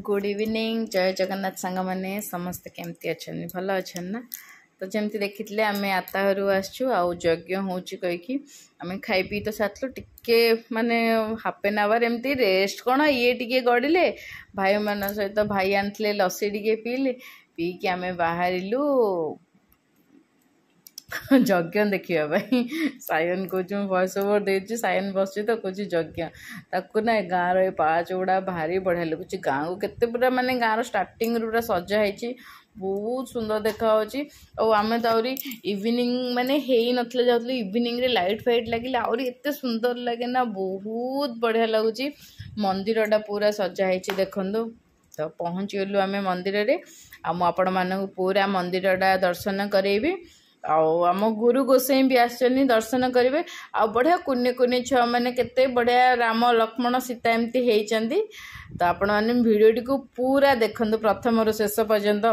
Good evening जय जगन्नाथ सांग मैंने समस्ते केमती अच्छा भल अच्छा ना। तो जमती देखी आम आताहर आसचु आज्ञ हो कहीकि आम खाई पी तो सारू टिके माने हाफ एन आवर एमती रेस्ट कौन ये टिके गड़े भाई मान सहित भाई आनी लस्सी टिके पीले पीकि आम बाहरिलु यज्ञ देखापी। सायन कौच वॉइस ओवर दे सायन बस तो कौच यज्ञ ताकू ना गाँव रे पाँच गुड़ा भारी बढ़िया लगुच। गाँव को केते पूरा माने गाँव स्टार्टिंग पूरा सजा है बहुत सुंदर देखा आम तो आहरी इवनिंग माने हे नथले जाउतले इवनिंग रे लाइट फाइट लगे आहरी एते सुंदर लगे ना बहुत बढ़िया लगुच। मंदिरटा पूरा सजा है देखंदो। तो पहुँची गलु आम मंदिर रे आपण मानक पूरा मंदिरटा दर्शन करेबी। आम गुरु गोसाई भी आसनी दर्शन करेंगे। आ बढ़िया कुने कुने छुआ मैंने केते बढ़िया राम लक्ष्मण सीता एमती होती। तो आपण मैंने भिडियोटी को पूरा देखंतु प्रथम रू शेष पर्यंत।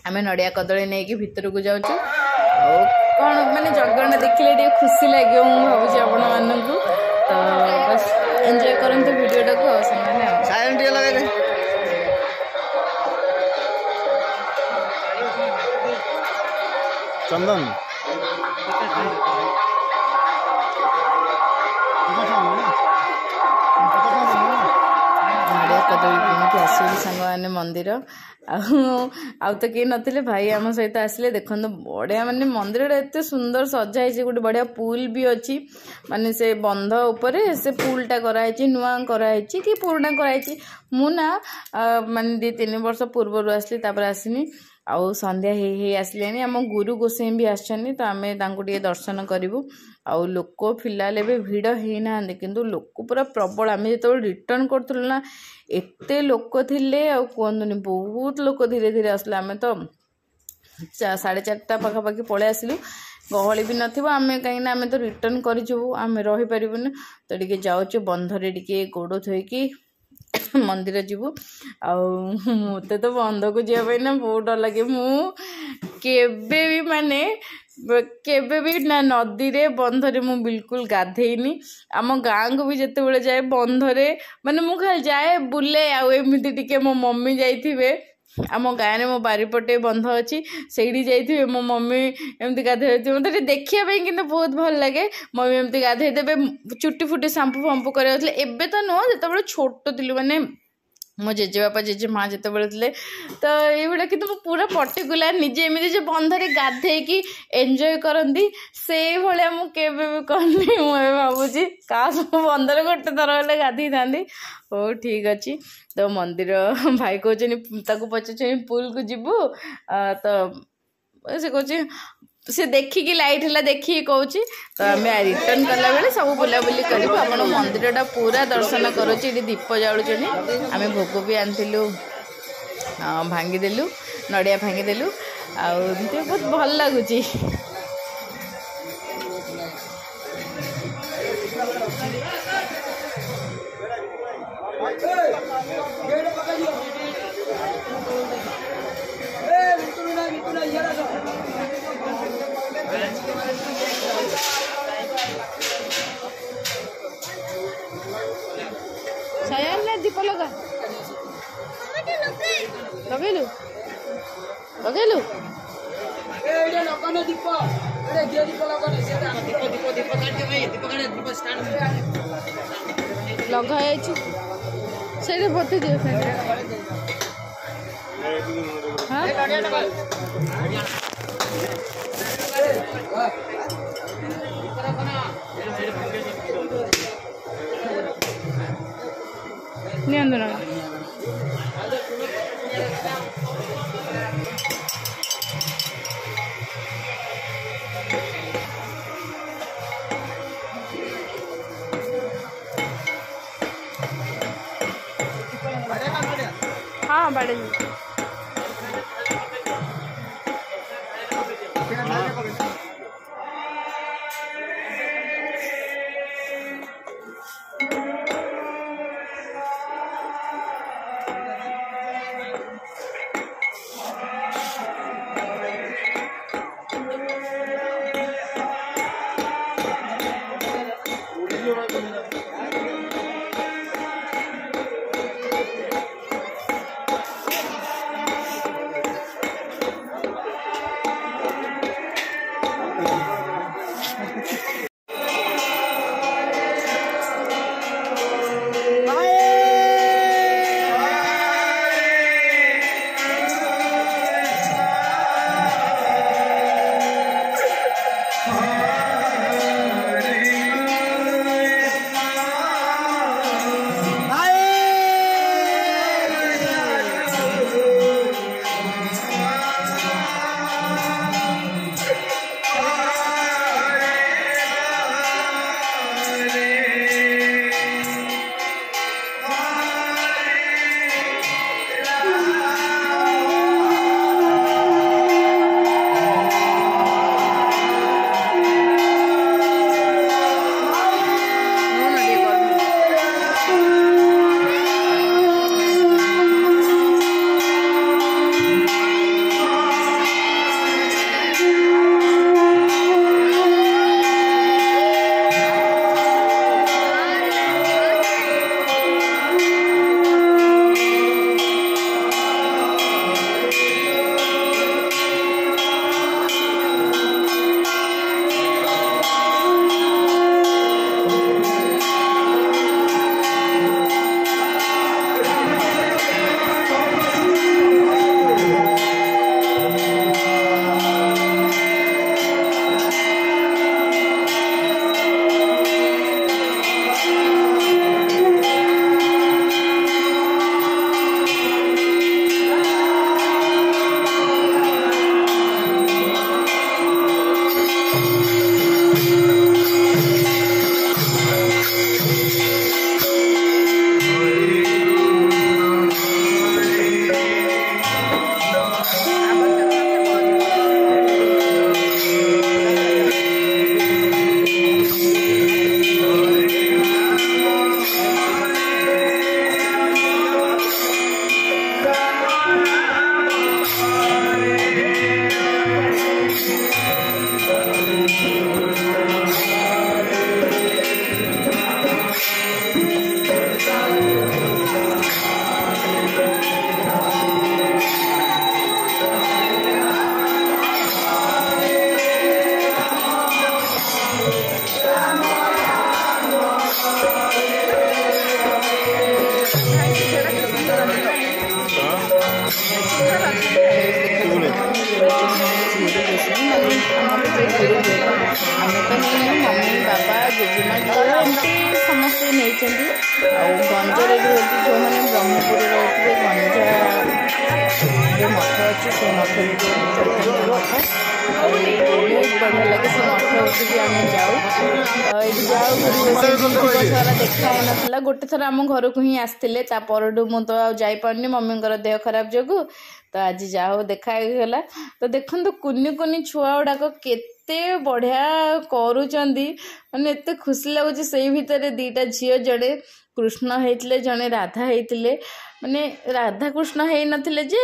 आम नड़िया कदली नहीं कि भितर को जाऊँ कौन मैंने जगना देखिले टे खुशी लगे मुझे आपण मानक। तो बस एंजॉय करते भिडियोटा को। चंदन नड़िया कदली किणिकी आसली सांग मैंने मंदिर आउ तो किए नथिले भाई आम सहित आसिले देखो बढ़िया माने मंदिर एत सुंदर सजा है। गोटे बढ़िया पुल भी अच्छी माने से बंध उपरे से पुलटा कराई नुआ कराई कि पुराना कराई। मुना माने 2-3 वर्ष पूर्व आसली आसनी आउ संध्या हे आसले आम गुरु गोसाई भी आसछनी। तो आम टे दर्शन करूँ आउ लोक फिलहाल भी भिड़ ही ना किंतु लोक पूरा प्रबल। आम जो रिटर्न करूँ ना एते लोक थे कहतुनि बहुत लोक धीरे धीरे आसले। आम तो 4:30 पाखापाखि पलि आसलु गहली भी नथिबो आम कहीं आम तो रिटर्न करूँ आम रही पारूनी। तो टिके जाऊँ बंधरे टिके गोड़ थोइकी मंदिर जीवु मत तो बंध को जावाई ना बहुत डर लगे। केबे भी माने केबे भी ना नदी रे बंधरे मु बिल्कुल गाधेनी। आम गाँ को भी जिते बड़े जाए बंधरे माने मु खाली जाए बुले आमती टिके मो मम्मी जाइथिबे आम गाँव में मो बारीपटे बंध अच्छी से जाइए मो मम्मी एमती गाधे मतलब देखिए कि बहुत भल लगे। मम्मी एमती गाधे देवे चुटी फुटी सांपू फांपू कर एबे तो नुह जो छोट थी मैंने मो जेजेबापा जेजे माँ जिते थे। तो ये कि पूरा पर्टिकुलर निजे एमती जो बंधरे गाधे कि एंजॉय करती से भाया मुझे भी करनी मुझे भावुची काश बंधर गोटे थर हेल्ले गाधे था। हो ठीक अच्छे। तो मंदिर भाई कहते पचार पुल को जीवु तो से कह से देखिकी लाइट है देखिए कहूँ। तो आम रिटर्न कला बेले सब बुलाबुली करूँ आप मंदिरटा पूरा दर्शन करुँ। ये दीप जालुचनी आम भोग भी आनिलु भांगीदेलु नड़िया भांगीदेलु आमती बहुत भल लगुच। सायन ने दीप लगा लगेलु लगेलु लगा से बते दियो नियंत्रण हाँ बड़े मम्मी बाबा जेजेमा एमती समस्ते नहीं गंज रेडी होती जो मैंने ब्रह्मपुर रोते गंजा जो मठ अच्छे से मठ बहुत बढ़िया लगे से मठ उठिकी आम जाऊ सारा देखा ना गोटे थर आम घर को ही आसते तापरू मु तो जापारे मम्मी देह खराब जो तो आज जाओ देखागला तो देखो कुनी कुनी छुआ गुड़ाक केते बढ़िया करुचंदी माने एते खुशी लगुच से भितर दीटा झील जड़े कृष्ण होते जड़े राधा होते माने राधा कृष्ण हो नथिले जे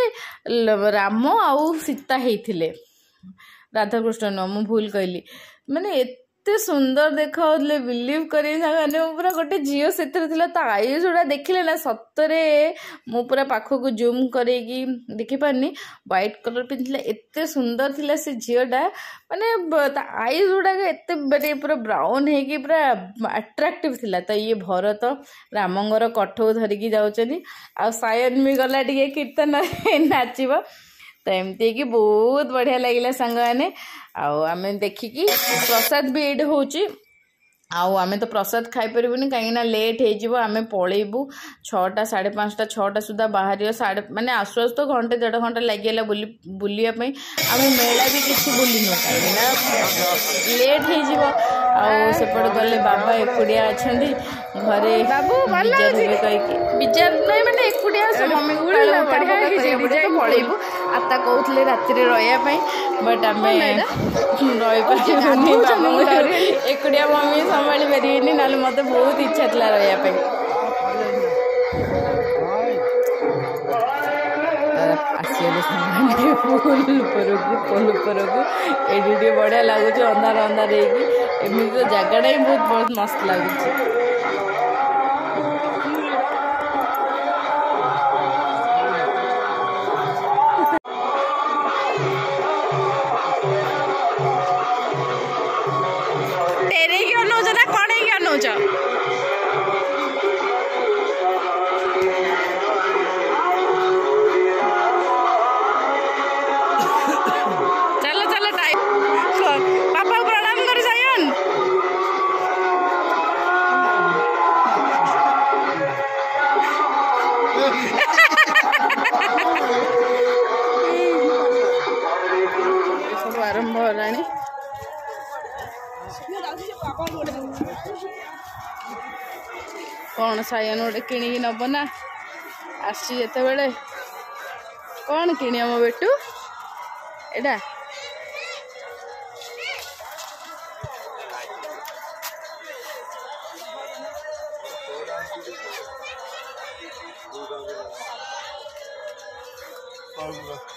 राम आउ सीता होते राधा कृष्ण न मु भूल कहली माने एते सुंदर देखा बिलीव कर पूरा गोटे झील से आयुष गुड़ा देखिले ना सतरे मु पूरा पाखक जूम करके देखी पारनी व्हाइट कलर पिंधले एते सुंदर थिला से झीलटा माने आयुष गुड़ा एते माने पूरा ब्राउन है पूरा अट्राक्टिव थिला तो ये भरत रामंगर कठौ धरिकी जाउचनी आ सायन भी गला टिके कीर्तन नाचिबो तो एमती कि बहुत बढ़िया लगे सांग मैंने आम देखिकी प्रसाद भी ये होची आमे तो प्रसाद खाई पारूनी कहीं लेट होमें पलैबू 6टा 5:30 6टा सुधा बाहर साढ़े माने आसु आसु तो घंटे 1.5 घंटा लगे बुलापी आम मेला भी किसी बुलूनु कहीं लेट होपट गले बाबा एकुटिया अच्छा घरे विजार हुए कहीं विजार नहीं मैंने एकुटिया मम्मी को पलैबू आता कहते राति रही बट आम रही एकुटिया मम्मी संभाली पारे ना मत बहुत इच्छा था रही पोल उपरक ये बढ़िया लगुच अंधार अंधार एमती तो जगह ही बहुत बहुत मस्त लगुच। कौन सायन गोटे किणिकी नब ना आसी जिते कौन किण मो बेटू एटा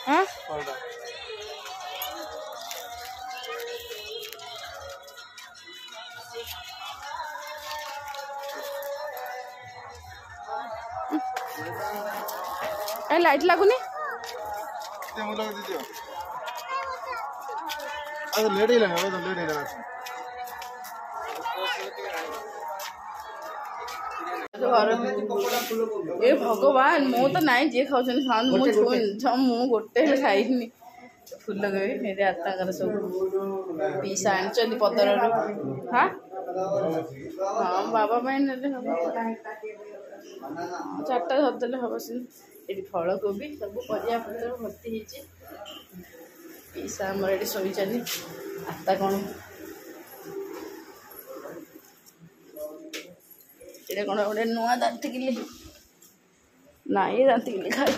हाँ लाइट लगुनि ए भगवान मु तो नाई जी खाऊँ मु गोटे खाइनी फुल कोबी आताकर सब पीसा आनी पदर हाँ हाँ बाबा चार्टा धरदे हम ये फल कोबी सब परिया पत्र भर्ती पीसा आमर ये शोचनी आता कौन ये कौन गोटे नुआ दांतिकिली ना ये दांतिकिली खाई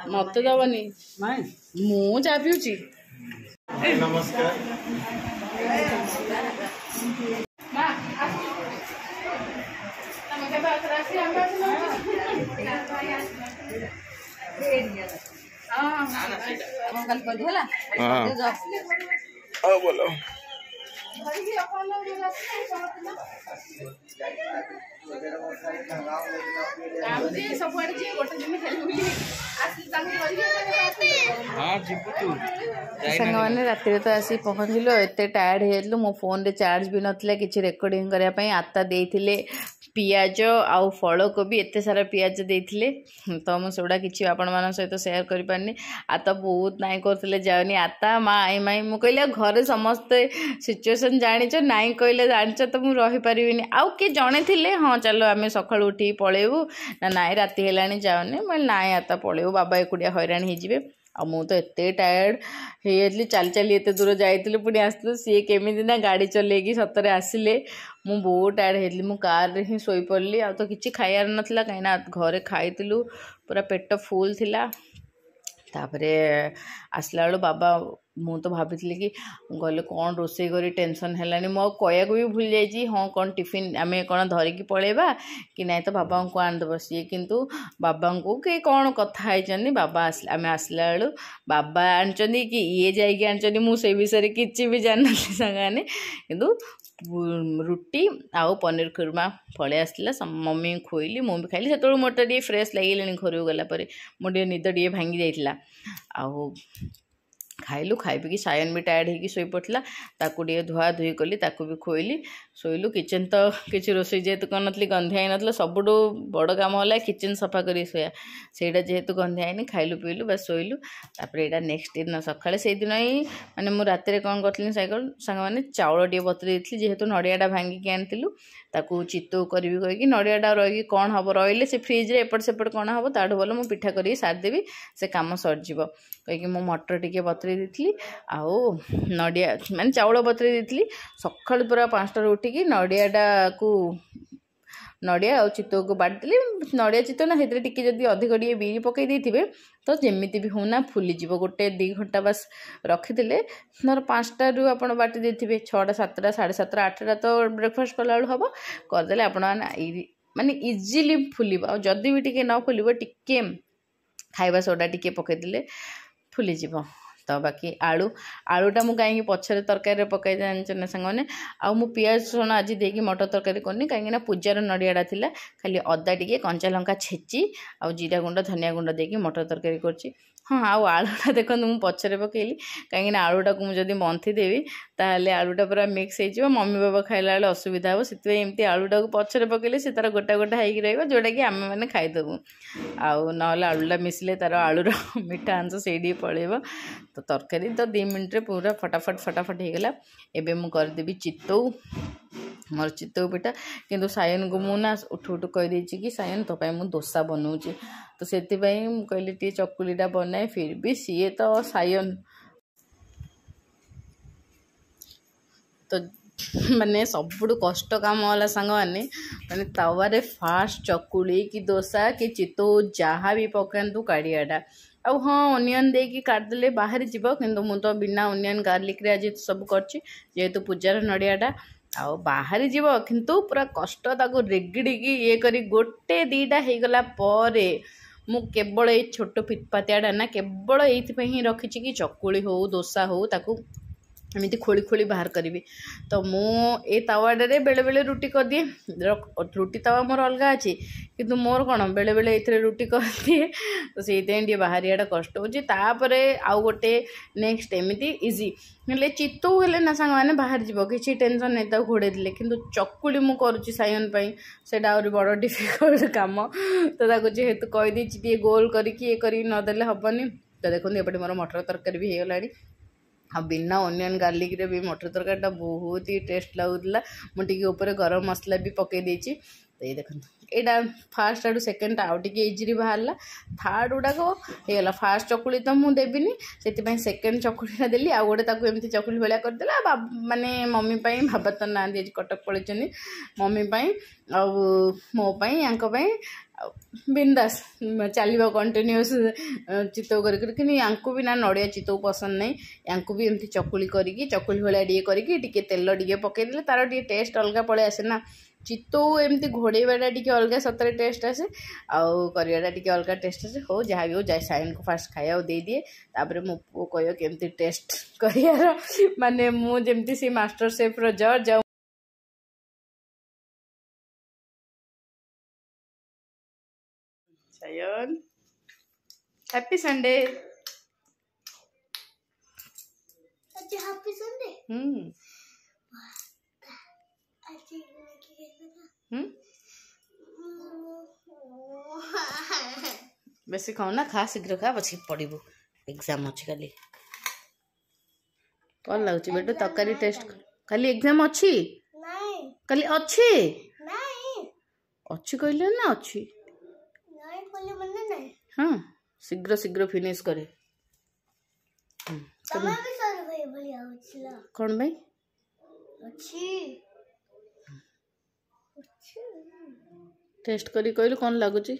मत दबनी मु चा पीऊँ नमस्कार बोलो सांग मैंने राति तो आसी पहुँचलु एत टायर्ड हो मो फोन रे चार्ज भी नाला कि रेकर्डिंग करने आता देते पियाज आउ फल कोबी एत सारा पियाज देते तो मुझा कि आपण मान सहित सेयार कर पारनी आता बहुत नाई करते जाऊनी आता माँ आई माई मुझे कहली घरे समस्ते सिचुएसन जाच नाई कहले जाच तो मुझे रहीपरि आउ किए जड़े थे हाँ चलो आम सका उठी पलैबू ना नाई राति है जाऊनी मैं नाई आता पलैबू बाबा एकुटिया हैरान हो आ मु तो एत टायर्ड हो चली चली एत दूर जाइलु पुणी आसलु सी केमी ना गाड़ी चलेगी सतरे आसिले मु बहुत टायर्ड होती मु कार ही शोई पड़ली आ तो किसी खाइबार नाला कहीं घरे खाइलु पूरा पेट फुल थिला तापरे आसला बेलू बाबा मु तो भाभी कि गले कौन रोसे करी टेंशन है मो कहया भी भूल जाइए हाँ कौन टिफिन आम कौन धरिकी पलैबा कि नहीं तो बाबा को आनदेव सी किंतु बाबा को कि कौन कथा बाबा आम आसला बेलू बाबा आनी कि ये जाइए आनी मुझे विषय किसी भी जान सांगे किंतु रुटी आउ पनीर खुरमा पलि आसला मम्मी खोइली मु भी खाइली से मोर तो फ्रेश लगे घर को गलापर मोटे निद टे भांगी जाइला आउ खाइलु खाई पी सायन भी टायर्ड होगी शोई पड़ा ताकू टे धुआ धुई कली ताकू भी खोइली शोलु किचेन तो किसी रोसे जेहेतु करनी गंधिया ना सबुठ बड़ कम है किचेन सफा कर सोया से जेहेतु गंधिया खाइलु पीलु बस शोलु तापर यहाँ नेक्स्ट दिन सका से दिन ही माने मु राति कौन करी साइकिल सांग मैंने चाउल टे बतरे जेहेतु नड़ियाटा भांगिकी आनीलु ताकू चित्तौ करी कहीकि नड़ियाटा रही कौन हम रही से फ्रिज्रे एपट सेपट कौन हम ताठू भल मुझे पिठा कर सारिदेवी से कम सरज कहीं मो मटर टे बतरे दी आउ नड़िया माने चाउल बतरे दी सका पूरा 5टार उठिकी नड़ियाटा को नड़िया और चित्तौ को बाटली नड़िया चित्तौ ना से टी जब अधिक टे बिरी पकई देते तो जमी भी होना फुलीज गोटे 2 घंटा बस रखिदे नर 5टारू आप बाटी देते 6टा 7टा 7:30 8टा तो ब्रेकफास्ट कला हम करदे आप माने इजिली फुल जदि भी टी न फुल टी खाइबा सोडा टी पकईदे फुलीज तो बाकी आलू आलूटा मुझे कहीं पचर तरकारी पकई जाना सांग आउ पियाज रसुण आज देकी मटर तरकारी करनी कहीं पूजार नड़ियाटा थिला खाली अदा टिके कंचा लंका छेची आ जीरा गुंड धनिया गुंड देकी मटर तरकारी करची हाँ आउ आलूटा देखो मुझे पचर पकईली कहीं आलूटा को मुझे मंथी देवी ताहले आलूटा पूरा मिक्स हो मम्मी बाबा खाइला बेले असुविधा हे से एमती आलूटा को पचर पकईले से तार गोटा गोटा होगी रही जोटा कि आम मैंने खाईदेबू आउ ना आलूटा मिसले तार आलूर मीठा अंश से पलैब तो तरकारी तो 2 मिनट पूरा फटाफट होगला एबे मु करदेवी चित्तौ मोर चित्तौ पिठा किंतु सायन को मुना उठू उठू कहीदे कि सायन तो मु दोसा बनाऊँगी तो से कहली टी चकुलीटा बनाए फिर भी सी तो सायन तो माने सबुठु कष्ट काम वाला सांग माने तवे फास्ट चकुली कि दोसा कि चितौ जहाँ भी पकातु काढ़ियाटा आउ हाँ ओनियन देकी काटिदेले बाहर जीव किंतु मु तो बिना ओनियन गार्लिक रे आज सब करछि जेहेतु पूजार नड़ियाटा आउ बाहर जीव किंतु पूरा कष्ट ताको रेगिड़िकी ये करी गोटे दीटा हो गला परे मु केवल ये छोट पितपातियाटा ना केवल ये रखी कि चकुली हो दोसा हो ताकू एमती खोली खोली बाहर करी तो मु ए तावाडे बेले बेले रुटी कर दिए रुटी तावा मोर अलग अच्छी किंतु मोर कौन बेले बेले ये रुटी कर दिए तो से बाहरियाटा कष्ट होपर आउ गोटे नेक्स्ट एमती इजी हेल्ले चितौ हेल्ले ना सांग मैंने बाहर जीव किसी टेंशन नहीं ताको घोड़े देले किंतु चकुली मु करुच्ची सायन से बड़ डिफिकल्ट काम तो जेहेतु कहीदे गोल करके नदेले हेनी तो देखो एपटे मोर मटर तरकारी भी हो गला हाँ बिना ओनियन गार्लिक रे भी मटर तरकारीटा बहुत ही टेस्ट लगुला मुझे ऊपर गरम मसला भी पकई देछि तो ये देखो यहाँ फास्ट आड़ू सेकेंड आउ टे इजी बाहर थर्ड गुड़ाक होगा फास्ट चकुली तो मुझे देविनी से सेकेंड चकुलीटा देली आउ गोटे एमती चकुली भाया करदेला माने मम्मी बाबा तो ना दी कटक पलैं मम्मी आउ मोपाई या बिंदास चलो कंटिन्यूस चितौ कर भी ना नड़िया चितौ पसंद नहीं या भी एमती चकुली करके चकुली भाया करके तेल टे पकईदे तार टे टेस्ट अलग पलि आसे ना चितौ एमती घोड़ेवाटा टी अलग सतरे टेस्ट आसे आउ करियाटा टी अलग टेस्ट आसे हो जहाँ भी हो जाए साइन को फास्ट खाया दे दिए तापर मो पु कह केमती टेस्ट कर माने मुझे सी मास्टर शेफ रो जज जाऊ सायन हैप्पी संडे हैप्पी संडे बेसी खाओ ना खा शीघ्र खा बस पड़ू एग्जाम अच्छी खाली कौन लगुच बेटू तरकारी टेस्ट खाली एग्जाम अच्छी खाली अच्छी अच्छी कहले ना अच्छी हाँ शीघ्र शीघ्र फिनिश करे कौन भाई टेस्ट करी कहलु कौन लगुच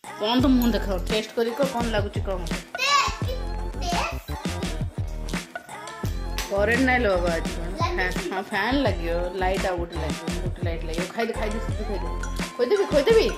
कौन तो मुँह देख टेस्ट करी कौन लगुच कौन करेन्ट ना लो बाबा आज हाँ फैन लगे लाइट आ गोटे लगे गोटे लाइट लगे खाई खाई खोदेवी